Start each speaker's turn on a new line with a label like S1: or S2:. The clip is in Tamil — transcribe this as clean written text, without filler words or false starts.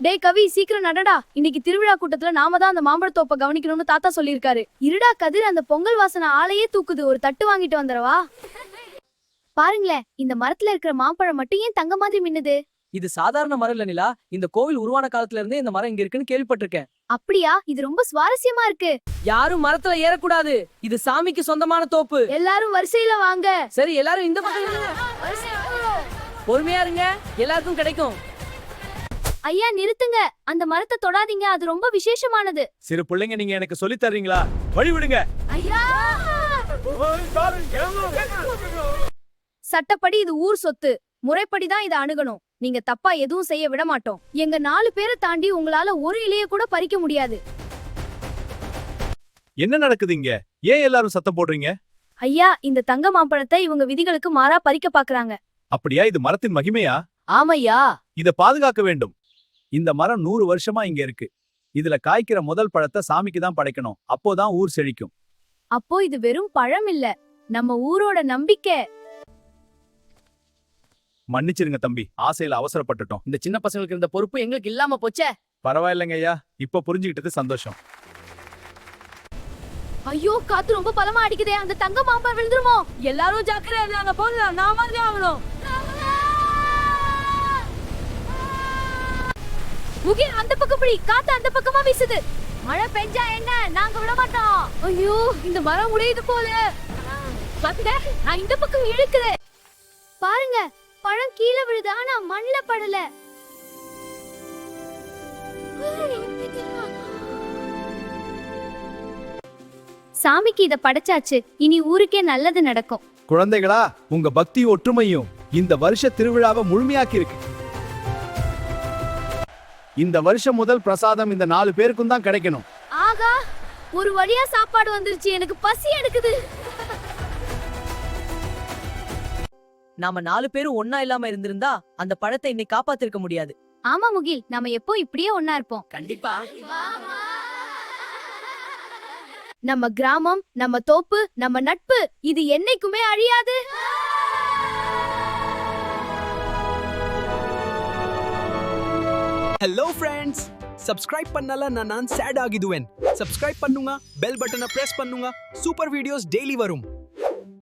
S1: டேய் கவி, சீக்கிரம் நடடா. இன்னைக்கு திருவிழா கூட்டத்துல நாம தான் அந்த மாம்பழத்தோப்ப கவனிக்கணும்னு தாத்தா சொல்லிருக்காரு. இருடா கதிர், அந்த பொங்கல் வாசனை ஆளையே தூக்குது. ஒரு தட்டு வாங்கிட்டு வந்துடவா? பாருங்களேன், இந்த மரத்துல இருக்கிற மாம்பழம் மட்டும் ஏன் தங்க மாதிரி மின்னுது?
S2: இது சாதாரண மரம் இல்ல நிலா. இந்த கோவில் உருவான காலத்துல இருந்தே இந்த மரம் இங்க இருக்குன்னு கேள்விப்பட்டிருக்கேன்.
S1: அப்படியா? இது ரொம்ப சுவாரஸ்யமா இருக்கு.
S2: யாரும் மரத்துல ஏறக்கூடாது. இது சாமிக்கு சொந்தமான தோப்பு.
S1: எல்லாரும் வரிசையில வாங்க.
S2: சரி, எல்லாரும் இந்த பக்கம் இருங்க. பொறுமையா இருங்க, எல்லாருக்கும் கிடைக்கும்.
S1: ஐயா நிறுத்துங்க, அந்த மரத்தை தொடாதீங்க, அது ரொம்ப விசேஷமானது.
S3: சிறு பிள்ளைங்க, நீங்க எனக்கு சொல்லி தர்றீங்களா? வழி விடுங்க.
S1: ஐயா, சட்டப்படி இது ஊர் சொத்து. முறைப்படிதான் இதை அணுகணும். நீங்க தப்பா எதுவும் செய்ய விட மாட்டோம். எங்க 4 பேரை தாண்டி உங்களால ஒரு இலைய கூட பறிக்க முடியாது.
S3: என்ன நடக்குது இங்க? ஏன் எல்லாரும் சத்தம் போடுறீங்க?
S1: ஐயா, இந்த தங்க மாம்பழத்தை இவங்க விதிகளுக்கு மாறா பறிக்க பாக்குறாங்க.
S3: அப்படியா? இது மரத்தின் மகிமையா?
S2: ஆமையா,
S3: இத பாதுகாக்க வேண்டும். இந்த மரம் 100 வருஷமா இங்க இருக்கு. இதுல காய்க்கிற முதல் பழத்தை சாமிக்கு தான் படைக்கணும். அப்போதான் ஊர் செழிக்கும்.
S1: அப்போ இது வெறும் பழம் இல்ல, நம்ம ஊரோட நம்பிக்கை.
S3: மன்னிச்சிருங்க தம்பி, ஆசையில அவசரப்பட்டுட்டோம்.
S2: இந்த சின்ன பசங்களுக்கு இருந்த பொறுப்பு எங்களுக்கு இல்லாம போச்சே.
S3: பரவாயில்லைங்க ஐயா, இப்ப புரிஞ்சுக்கிட்டது சந்தோஷம்.
S1: ஐயோ, காத்து ரொம்ப பலமா அடிக்குதே. அந்த தங்க மாம்பழம் விழுந்துருமோ? எல்லாரும் ஜாக்கிரதையா இருங்க. போங்க, நாம தான் ஆகணும். முகி, அந்த பக்கம் பிடி. காத்து அந்த பக்கமா வீசுது. மழை பெஞ்சா என்ன, நாங்க விட மாட்டோம். ஐயோ, இந்த மரம் உடையுது போல. பாத்துங்க, நான் இந்த பக்கம் இழுக்குறேன். பாருங்க, பழம் கீழே விழுது, ஆனா மண்ணுல படல. சாமிக்கு இத படைச்சாச்சு. இனி ஊருக்கே நல்லது நடக்கும்.
S3: குழந்தைகளா, உங்க பக்தி ஒற்றுமையும் இந்த வருஷ திருவிழாவை முழுமையாக்கி இருக்கு. இந்த வருஷம் முதல் பிரசாதம் இந்த 4 பேருக்கும் தான் கிடைக்கணும்.
S1: ஆகா, ஒரு வழியா சாப்பாடு வந்துருச்சு. எனக்கு பசி எடுக்குது.
S2: நாம 4 பேரும் ஒன்னா இல்லாம இருந்திருந்தா அந்த பழத்தை இன்னைக்கு காப்பாத்திருக்க முடியாது.
S1: ஆமா முகில், நாம எப்போ இப்படியே ஒன்னா இருப்போம்.
S2: கண்டிப்பா.
S1: நம்ம கிராமம், நம்ம தோப்பு, நம்ம நட்பு, இது என்னைக்குமே அழியாது.
S4: Hello friends, subscribe பண்ணல நான் sad ஆகிடுவேன். subscribe பண்ணுங்க, bell button press பண்ணுங்க. super videos daily வரும்.